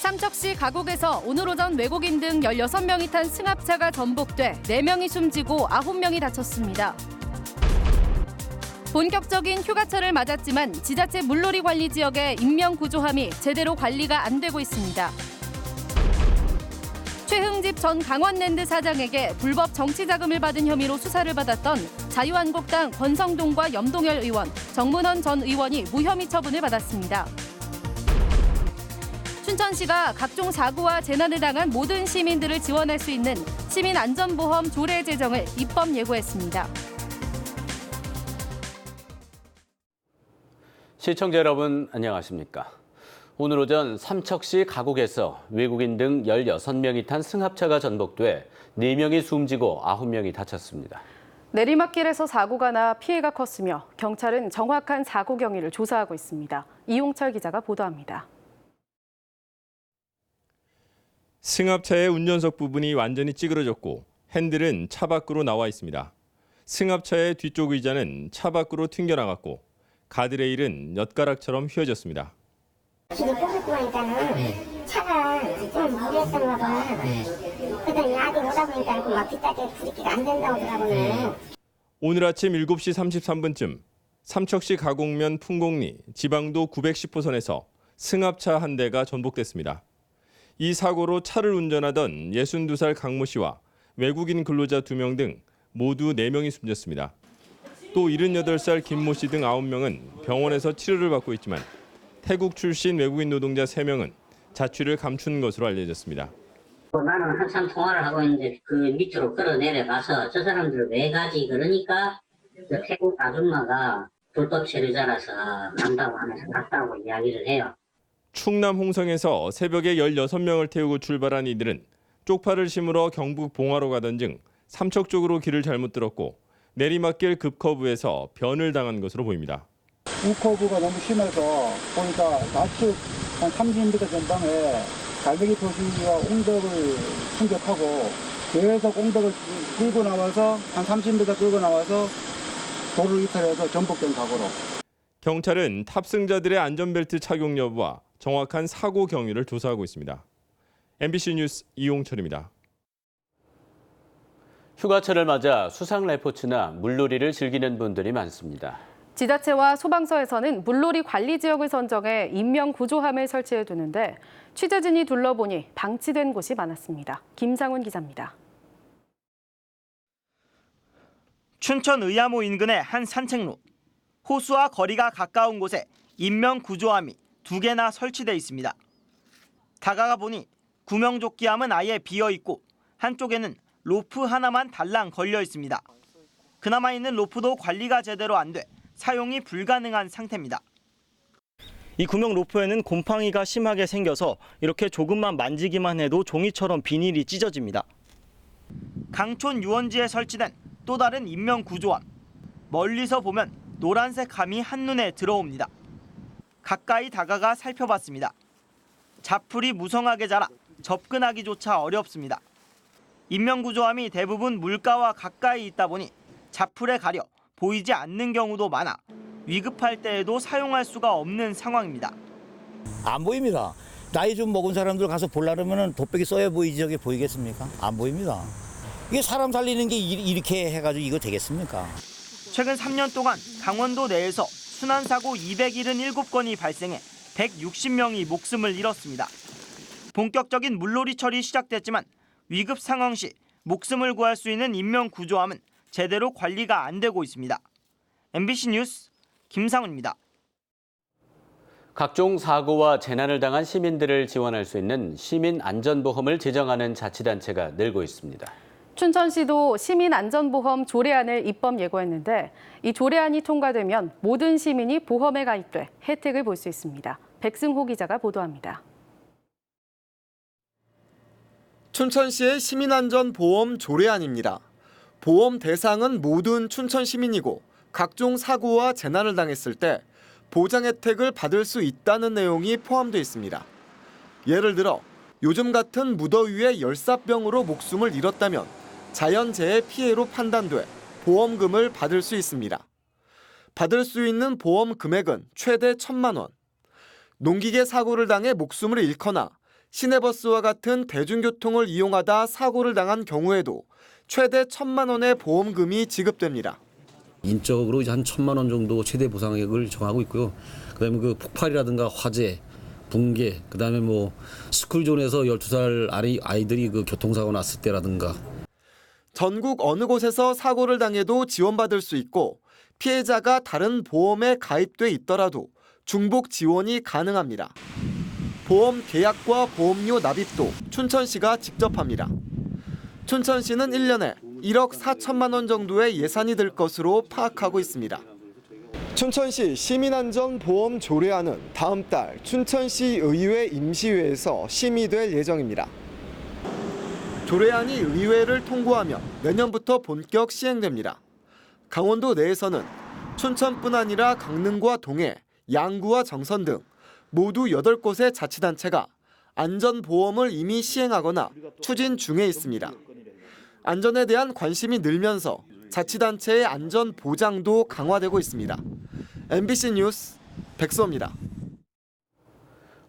삼척시 가곡에서 오늘 오전 외국인 등 16명이 탄 승합차가 전복돼 4명이 숨지고 9명이 다쳤습니다. 본격적인 휴가철을 맞았지만 지자체 물놀이 관리 지역의 인명구조함이 제대로 관리가 안 되고 있습니다. 최흥집 전 강원랜드 사장에게 불법 정치자금을 받은 혐의로 수사를 받았던 자유한국당 권성동과 염동열 의원, 정문원 전 의원이 무혐의 처분을 받았습니다. 춘천시가 각종 사고와 재난을 당한 모든 시민들을 지원할 수 있는 시민안전보험 조례 제정을 입법 예고했습니다. 시청자 여러분 안녕하십니까? 오늘 오전 삼척시 가곡에서 외국인 등 16명이 탄 승합차가 전복돼 4명이 숨지고 9명이 다쳤습니다. 내리막길에서 사고가 나 피해가 컸으며 경찰은 정확한 사고 경위를 조사하고 있습니다. 이용철 기자가 보도합니다. 승합차의 운전석 부분이 완전히 찌그러졌고 핸들은 차 밖으로 나와 있습니다. 승합차의 뒤쪽 의자는 차 밖으로 튕겨나갔고 가드레일은 엿가락처럼 휘어졌습니다. 길을 뺏고 하니까는 차가 좀 무리했었나 봐. 그러더니 야간 오다 보니까 막 뒷다리에 브레이크가 안 된다고 하더라고요. 오늘 아침 7시 33분쯤 삼척시 가곡면 풍곡리 지방도 910호선에서 승합차 한 대가 전복됐습니다. 이 사고로 차를 운전하던 62살 강모 씨와 외국인 근로자 2명 등 모두 4명이 숨졌습니다. 또 78살 김모 씨 등 9명은 병원에서 치료를 받고 있지만 태국 출신 외국인 노동자 3명은 자취를 감춘 것으로 알려졌습니다. 나는 한참 통화를 하고 있는데 그 밑으로 끌어내려가서 저 사람들 왜 가지 그러니까 그 태국 아줌마가 불법 체류자라서 간다고 하면서 갔다고 이야기를 해요. 충남 홍성에서 새벽에 16명을 태우고 출발한 이들은 쪽파를 심으러 경북 봉화로 가던 중 삼척 쪽으로 길을 잘못 들었고 내리막길 급커브에서 변을 당한 것으로 보입니다. 우커브가 너무 심해서 보니까 좌측 한 30m 전방에 갈매기 도시가 옹덕을 충격하고 계속 옹덕을 끌고 나와서 한 30m 끌고 나와서 도로를 이탈해서 전복된 사고로. 경찰은 탑승자들의 안전벨트 착용 여부와 정확한 사고 경위를 조사하고 있습니다. MBC 뉴스 이용철입니다. 휴가철을 맞아 수상 레포츠나 물놀이를 즐기는 분들이 많습니다. 지자체와 소방서에서는 물놀이 관리 지역을 선정해 인명구조함을 설치해 두는데 취재진이 둘러보니 방치된 곳이 많았습니다. 김상훈 기자입니다. 춘천 의암호 인근의 한 산책로. 호수와 거리가 가까운 곳에 인명구조함이 2개나 설치돼 있습니다. 다가가 보니 구명조끼함은 아예 비어 있고 한쪽에는 로프 하나만 달랑 걸려 있습니다. 그나마 있는 로프도 관리가 제대로 안 돼 사용이 불가능한 상태입니다. 이 구명 로프에는 곰팡이가 심하게 생겨서 이렇게 조금만 만지기만 해도 종이처럼 비닐이 찢어집니다. 강촌 유원지에 설치된 또 다른 인명구조함. 멀리서 보면 노란색 함이 한눈에 들어옵니다. 가까이 다가가 살펴봤습니다. 자풀이 무성하게 자라 접근하기조차 어렵습니다. 인명구조함이 대부분 물가와 가까이 있다 보니 자풀에 가려 보이지 않는 경우도 많아 위급할 때에도 사용할 수가 없는 상황입니다. 안 보입니다. 나이 좀 먹은 사람들 가서 보려면 돋보기 써야 보이지 저게 보이겠습니까? 안 보입니다. 이게 사람 살리는 게 이렇게 해가지고 이거 되겠습니까? 최근 3년 동안 강원도 내에서 순환사고 277건이 발생해 160명이 목숨을 잃었습니다. 본격적인 물놀이철이 시작됐지만 위급 상황 시 목숨을 구할 수 있는 인명구조함은 제대로 관리가 안 되고 있습니다. MBC 뉴스 김상훈입니다. 각종 사고와 재난을 당한 시민들을 지원할 수 있는 시민안전보험을 제정하는 자치단체가 늘고 있습니다. 춘천시도 시민안전보험 조례안을 입법 예고했는데 이 조례안이 통과되면 모든 시민이 보험에 가입돼 혜택을 볼 수 있습니다. 백승호 기자가 보도합니다. 춘천시의 시민안전보험 조례안입니다. 보험 대상은 모든 춘천 시민이고 각종 사고와 재난을 당했을 때 보장 혜택을 받을 수 있다는 내용이 포함되어 있습니다. 예를 들어 요즘 같은 무더위에 열사병으로 목숨을 잃었다면 자연재해 피해로 판단돼 보험금을 받을 수 있습니다. 받을 수 있는 보험 금액은 최대 1,000만 원. 농기계 사고를 당해 목숨을 잃거나 시내버스와 같은 대중교통을 이용하다 사고를 당한 경우에도 최대 1,000만 원의 보험금이 지급됩니다. 인적으로 이제 한 1,000만 원 정도 최대 보상액을 정하고 있고요. 그다음에 그 폭발이라든가 화재, 붕괴, 그다음에 뭐 스쿨존에서 12살 아이들이 그 교통사고 났을 때라든가. 전국 어느 곳에서 사고를 당해도 지원받을 수 있고 피해자가 다른 보험에 가입돼 있더라도 중복 지원이 가능합니다. 보험 계약과 보험료 납입도 춘천시가 직접 합니다. 춘천시는 1년에 1억 4천만 원 정도의 예산이 들 것으로 파악하고 있습니다. 춘천시 시민안전보험 조례안은 다음 달 춘천시 의회 임시회에서 심의될 예정입니다. 조례안이 의회를 통과하면 내년부터 본격 시행됩니다. 강원도 내에서는 춘천뿐 아니라 강릉과 동해, 양구와 정선 등 모두 8곳의 자치단체가 안전보험을 이미 시행하거나 추진 중에 있습니다. 안전에 대한 관심이 늘면서 자치단체의 안전 보장도 강화되고 있습니다. MBC 뉴스 백수호입니다.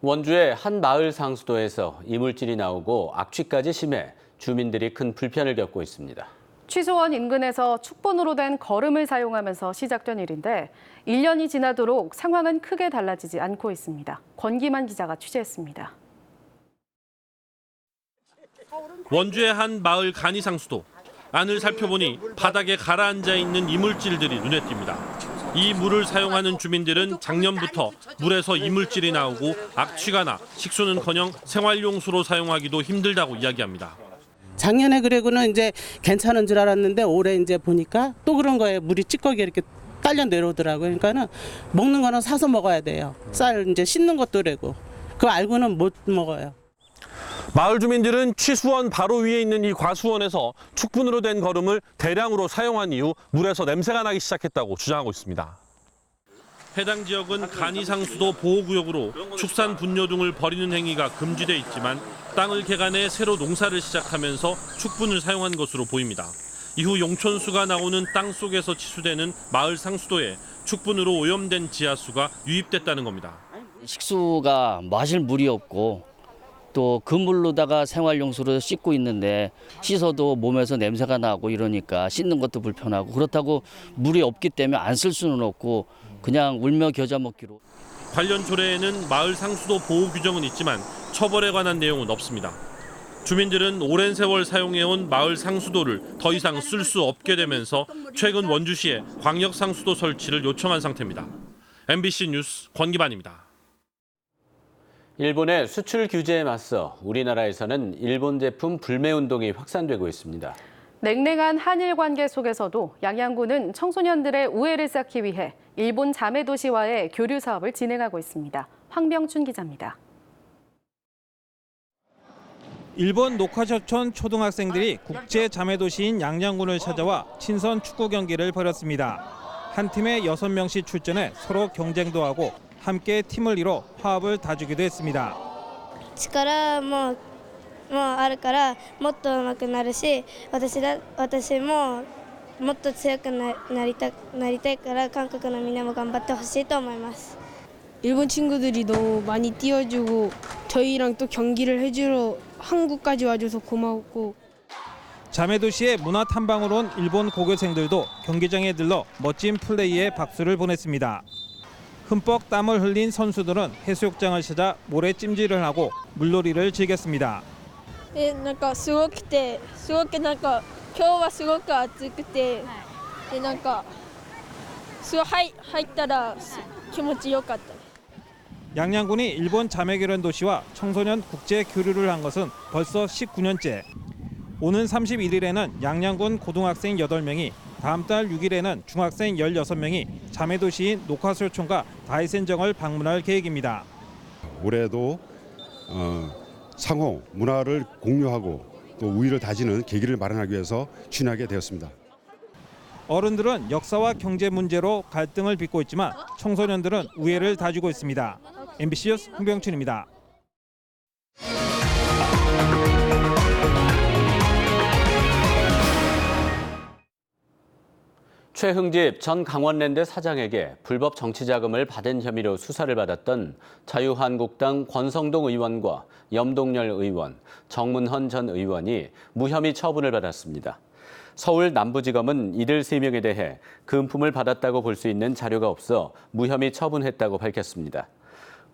원주의 한 마을 상수도에서 이물질이 나오고 악취까지 심해 주민들이 큰 불편을 겪고 있습니다. 취소원 인근에서 축본으로 된 거름을 사용하면서 시작된 일인데 1년이 지나도록 상황은 크게 달라지지 않고 있습니다. 권기만 기자가 취재했습니다. 원주의 한 마을 간이상수도. 안을 살펴보니 바닥에 가라앉아 있는 이물질들이 눈에 띕니다. 이 물을 사용하는 주민들은 작년부터 물에서 이물질이 나오고 악취가 나 식수는커녕 생활용수로 사용하기도 힘들다고 이야기합니다. 작년에 그래고는 이제 괜찮은 줄 알았는데 올해 이제 보니까 또 그런 거예요. 물이 찌꺼기 이렇게 딸려 내려오더라고요. 그러니까는 먹는 거는 사서 먹어야 돼요. 쌀 이제 씻는 것도 그러고 그거 알고는 못 먹어요. 마을 주민들은 취수원 바로 위에 있는 이 과수원에서 축분으로 된 거름을 대량으로 사용한 이후 물에서 냄새가 나기 시작했다고 주장하고 있습니다. 해당 지역은 간이상수도 보호구역으로 축산 분뇨 등을 버리는 행위가 금지돼 있지만 땅을 개간해 새로 농사를 시작하면서 축분을 사용한 것으로 보입니다. 이후 용천수가 나오는 땅 속에서 치수되는 마을 상수도에 축분으로 오염된 지하수가 유입됐다는 겁니다. 식수가 마실 물이 없고 또 그 물로다가 생활용수로 씻고 있는데 씻어도 몸에서 냄새가 나고 이러니까 씻는 것도 불편하고 그렇다고 물이 없기 때문에 안 쓸 수는 없고 그냥 울며 겨자 먹기로. 관련 조례에는 마을 상수도 보호 규정은 있지만 처벌에 관한 내용은 없습니다. 주민들은 오랜 세월 사용해온 마을 상수도를 더 이상 쓸 수 없게 되면서 최근 원주시에 광역 상수도 설치를 요청한 상태입니다. MBC 뉴스 권기반입니다. 일본의 수출 규제에 맞서 우리나라에서는 일본 제품 불매 운동이 확산되고 있습니다. 냉랭한 한일 관계 속에서도 양양군은 청소년들의 우애를 쌓기 위해 일본 자매 도시와의 교류 사업을 진행하고 있습니다. 황병춘 기자입니다. 일본 녹화셔촌 초등학생들이 국제 자매 도시인 양양군을 찾아와 친선 축구 경기를 벌였습니다. 한 팀에 6명씩 출전해 서로 경쟁도 하고 함께 팀을 이뤄 화합을 다지기도 했습니다. 力もあるからもっと上手くなるし、私ももっと強くなりたいから韓国のみんなも頑張ってほしいと思います. 일본 친구들이 너무 많이 뛰어주고 저희랑 또 경기를 해주러 한국까지 와줘서 고마웠고. 자매 도시의 문화 탐방으로 온 일본 고교생들도 경기장에 들러 멋진 플레이에 박수를 보냈습니다. 흠뻑 땀을 흘린 선수들은 해수욕장을 찾아 모래 찜질을 하고 물놀이를 즐겼습니다. なんかすごくなんか今日はすごく暑くてなんかすごい入ったら気持ちよかった. 양양군이 일본 자매결연 도시와 청소년 국제 교류를 한 것은 벌써 19년째. 오는 31일에는 양양군 고등학생 8명이 다음 달 6일에는 중학생 16명이 자매 도시인 녹화소촌과 다이센정을 방문할 계획입니다. 올해도 상호 문화를 공유하고 또 우위를 다지는 계기를 마련하기 위해서 추진하게 되었습니다. 어른들은 역사와 경제 문제로 갈등을 빚고 있지만 청소년들은 우애를 다지고 있습니다. MBC 뉴스 홍병춘입니다. 최흥집 전 강원랜드 사장에게 불법 정치자금을 받은 혐의로 수사를 받았던 자유한국당 권성동 의원과 염동열 의원, 정문헌 전 의원이 무혐의 처분을 받았습니다. 서울 남부지검은 이들 3명에 대해 금품을 받았다고 볼 수 있는 자료가 없어 무혐의 처분했다고 밝혔습니다.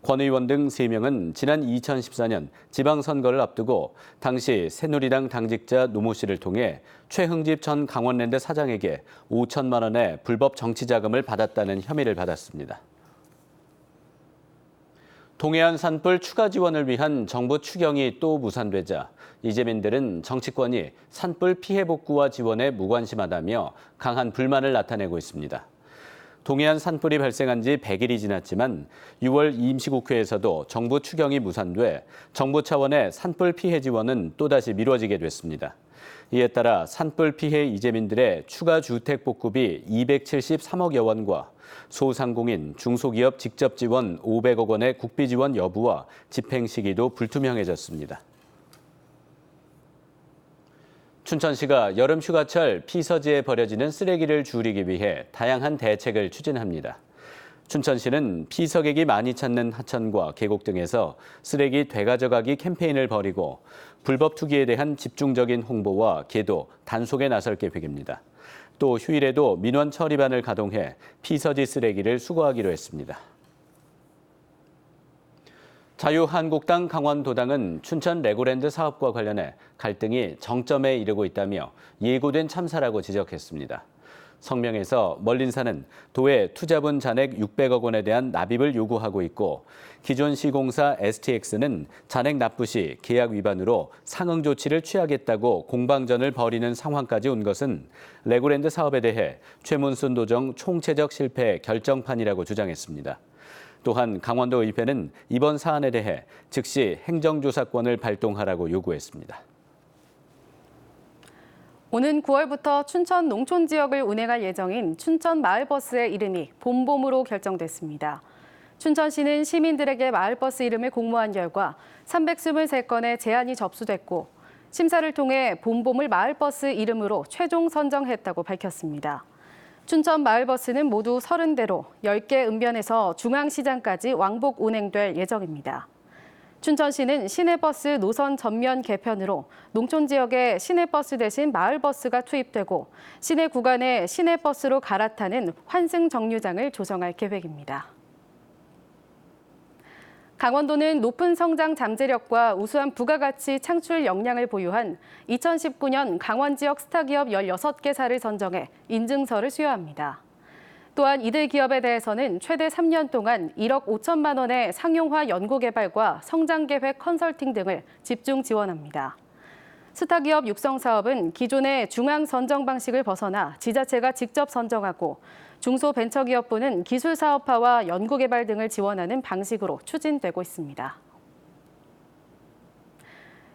권 의원 등 3명은 지난 2014년 지방선거를 앞두고 당시 새누리당 당직자 노모 씨를 통해 최흥집 전 강원랜드 사장에게 5천만 원의 불법 정치자금을 받았다는 혐의를 받았습니다. 동해안 산불 추가 지원을 위한 정부 추경이 또 무산되자 이재민들은 정치권이 산불 피해 복구와 지원에 무관심하다며 강한 불만을 나타내고 있습니다. 동해안 산불이 발생한 지 100일이 지났지만 6월 임시국회에서도 정부 추경이 무산돼 정부 차원의 산불 피해 지원은 또다시 미뤄지게 됐습니다. 이에 따라 산불 피해 이재민들의 추가 주택 복구비 273억여 원과 소상공인, 중소기업 직접 지원 500억 원의 국비 지원 여부와 집행 시기도 불투명해졌습니다. 춘천시가 여름 휴가철 피서지에 버려지는 쓰레기를 줄이기 위해 다양한 대책을 추진합니다. 춘천시는 피서객이 많이 찾는 하천과 계곡 등에서 쓰레기 되가져가기 캠페인을 벌이고 불법 투기에 대한 집중적인 홍보와 계도, 단속에 나설 계획입니다. 또 휴일에도 민원 처리반을 가동해 피서지 쓰레기를 수거하기로 했습니다. 자유한국당 강원도당은 춘천 레고랜드 사업과 관련해 갈등이 정점에 이르고 있다며 예고된 참사라고 지적했습니다. 성명에서 멀린사는 도에 투자분 잔액 600억 원에 대한 납입을 요구하고 있고 기존 시공사 STX는 잔액 납부 시 계약 위반으로 상응 조치를 취하겠다고 공방전을 벌이는 상황까지 온 것은 레고랜드 사업에 대해 최문순 도정 총체적 실패 결정판이라고 주장했습니다. 또한 강원도 의회는 이번 사안에 대해 즉시 행정조사권을 발동하라고 요구했습니다. 오는 9월부터 춘천 농촌 지역을 운행할 예정인 춘천 마을버스의 이름이 봄봄으로 결정됐습니다. 춘천시는 시민들에게 마을버스 이름을 공모한 결과 323건의 제안이 접수됐고 심사를 통해 봄봄을 마을버스 이름으로 최종 선정했다고 밝혔습니다. 춘천 마을버스는 모두 30대로 10개 읍면에서 중앙시장까지 왕복 운행될 예정입니다. 춘천시는 시내버스 노선 전면 개편으로 농촌 지역에 시내버스 대신 마을버스가 투입되고 시내 구간에 시내버스로 갈아타는 환승 정류장을 조성할 계획입니다. 강원도는 높은 성장 잠재력과 우수한 부가가치 창출 역량을 보유한 2019년 강원 지역 스타기업 16개사를 선정해 인증서를 수여합니다. 또한 이들 기업에 대해서는 최대 3년 동안 1억 5천만 원의 상용화 연구개발과 성장계획 컨설팅 등을 집중 지원합니다. 스타기업 육성 사업은 기존의 중앙 선정 방식을 벗어나 지자체가 직접 선정하고 중소벤처기업부는 기술 사업화와 연구개발 등을 지원하는 방식으로 추진되고 있습니다.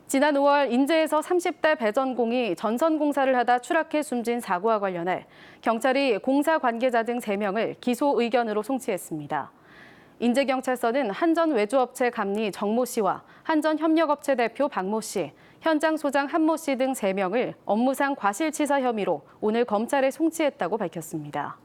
지난 5월 인제에서 30대 배전공이 전선 공사를 하다 추락해 숨진 사고와 관련해 경찰이 공사 관계자 등 3명을 기소 의견으로 송치했습니다. 인제경찰서는 한전 외주업체 감리 정모 씨와 한전 협력업체 대표 박모 씨, 현장 소장 한모 씨 등 3명을 업무상 과실치사 혐의로 오늘 검찰에 송치했다고 밝혔습니다.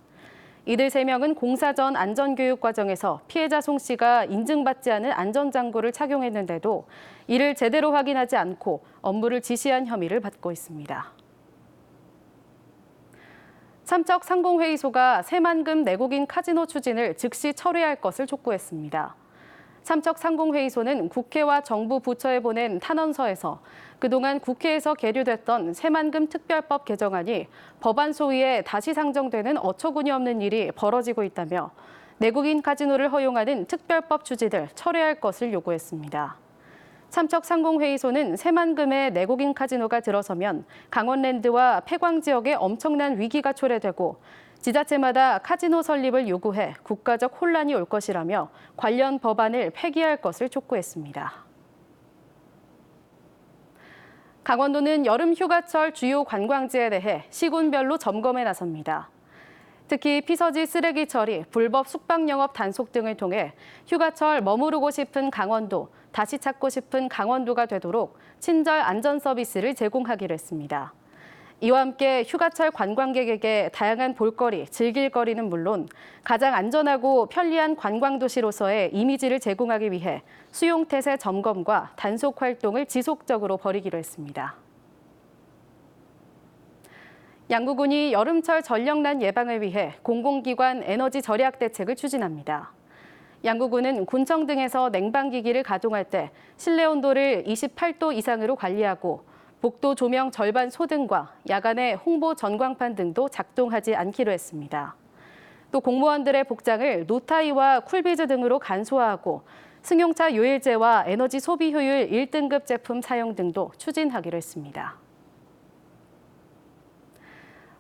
이들 3명은 공사 전 안전교육 과정에서 피해자 송 씨가 인증받지 않은 안전장구를 착용했는데도 이를 제대로 확인하지 않고 업무를 지시한 혐의를 받고 있습니다. 삼척상공회의소가 새만금 내국인 카지노 추진을 즉시 철회할 것을 촉구했습니다. 삼척상공회의소는 국회와 정부 부처에 보낸 탄원서에서 그동안 국회에서 계류됐던 새만금 특별법 개정안이 법안 소위에 다시 상정되는 어처구니 없는 일이 벌어지고 있다며 내국인 카지노를 허용하는 특별법 추진을 철회할 것을 요구했습니다. 삼척상공회의소는 새만금의 내국인 카지노가 들어서면 강원랜드와 폐광 지역에 엄청난 위기가 초래되고 지자체마다 카지노 설립을 요구해 국가적 혼란이 올 것이라며 관련 법안을 폐기할 것을 촉구했습니다. 강원도는 여름 휴가철 주요 관광지에 대해 시군별로 점검에 나섭니다. 특히 피서지 쓰레기 처리, 불법 숙박 영업 단속 등을 통해 휴가철 머무르고 싶은 강원도, 다시 찾고 싶은 강원도가 되도록 친절 안전 서비스를 제공하기로 했습니다. 이와 함께 휴가철 관광객에게 다양한 볼거리, 즐길거리는 물론 가장 안전하고 편리한 관광도시로서의 이미지를 제공하기 위해 수용태세 점검과 단속 활동을 지속적으로 벌이기로 했습니다. 양구군이 여름철 전력난 예방을 위해 공공기관 에너지 절약 대책을 추진합니다. 양구군은 군청 등에서 냉방기기를 가동할 때 실내 온도를 28도 이상으로 관리하고 복도 조명 절반 소등과 야간에 홍보 전광판 등도 작동하지 않기로 했습니다. 또 공무원들의 복장을 노타이와 쿨비즈 등으로 간소화하고 승용차 요일제와 에너지 소비 효율 1등급 제품 사용 등도 추진하기로 했습니다.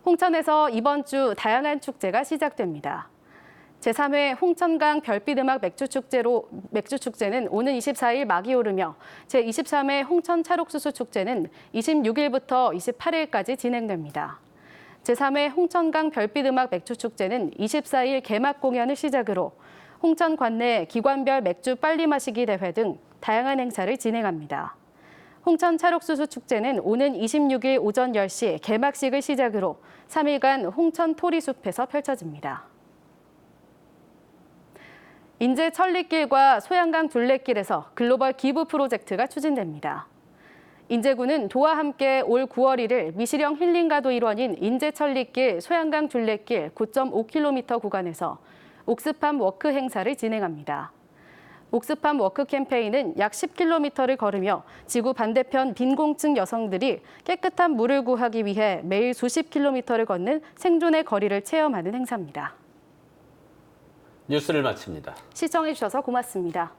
홍천에서 이번 주 다양한 축제가 시작됩니다. 제3회 홍천강 별빛음악 맥주축제는 오는 24일 막이 오르며 제23회 홍천 찰옥수수 축제는 26일부터 28일까지 진행됩니다. 제3회 홍천강 별빛음악 맥주축제는 24일 개막 공연을 시작으로 홍천 관내 기관별 맥주 빨리 마시기 대회 등 다양한 행사를 진행합니다. 홍천 찰옥수수 축제는 오는 26일 오전 10시 개막식을 시작으로 3일간 홍천 토리숲에서 펼쳐집니다. 인제 천리길과 소양강 둘레길에서 글로벌 기부 프로젝트가 추진됩니다. 인제군은 도와 함께 올 9월 1일 미시령 힐링가도 일원인 인제 천리길 소양강 둘레길 9.5km 구간에서 옥스팜 워크 행사를 진행합니다. 옥스팜 워크 캠페인은 약 10km를 걸으며 지구 반대편 빈공층 여성들이 깨끗한 물을 구하기 위해 매일 수십 킬로미터를 걷는 생존의 거리를 체험하는 행사입니다. 뉴스를 마칩니다. 시청해주셔서 고맙습니다.